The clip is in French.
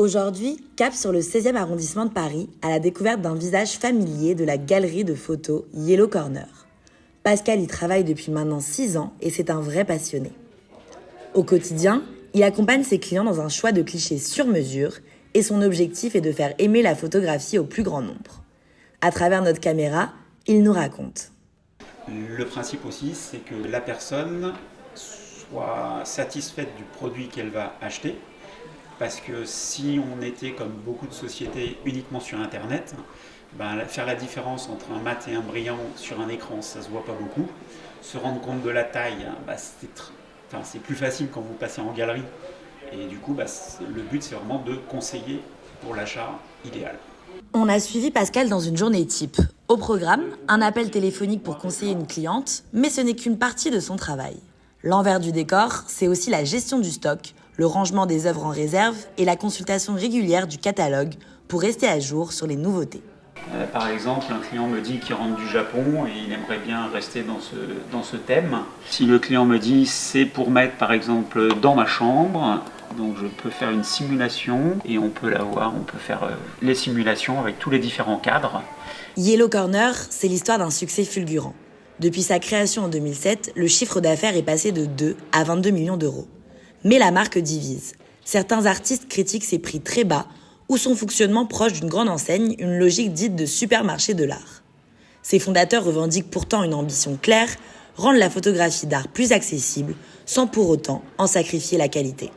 Aujourd'hui, cap sur le 16e arrondissement de Paris à la découverte d'un visage familier de la galerie de photos Yellow Corner. Pascal y travaille depuis maintenant 6 ans et c'est un vrai passionné. Au quotidien, il accompagne ses clients dans un choix de clichés sur mesure et son objectif est de faire aimer la photographie au plus grand nombre. À travers notre caméra, il nous raconte. Le principe aussi, c'est que la personne soit satisfaite du produit qu'elle va acheter. Parce que si on était comme beaucoup de sociétés uniquement sur Internet, faire la différence entre un mat et un brillant sur un écran, ça se voit pas beaucoup. Se rendre compte de la taille, c'est plus facile quand vous passez en galerie. Et du coup, le but, c'est vraiment de conseiller pour l'achat idéal. On a suivi Pascal dans une journée type. Au programme, un appel téléphonique pour conseiller une cliente, mais ce n'est qu'une partie de son travail. L'envers du décor, c'est aussi la gestion du stock, le rangement des œuvres en réserve et la consultation régulière du catalogue pour rester à jour sur les nouveautés. Par exemple, un client me dit qu'il rentre du Japon et il aimerait bien rester dans ce thème. Si le client me dit c'est pour mettre par exemple dans ma chambre, donc je peux faire une simulation et on peut faire les simulations avec tous les différents cadres. Yellow Corner, c'est l'histoire d'un succès fulgurant. Depuis sa création en 2007, le chiffre d'affaires est passé de 2 à 22 millions d'euros. Mais la marque divise. Certains artistes critiquent ses prix très bas ou son fonctionnement proche d'une grande enseigne, une logique dite de supermarché de l'art. Ses fondateurs revendiquent pourtant une ambition claire, rendre la photographie d'art plus accessible, sans pour autant en sacrifier la qualité.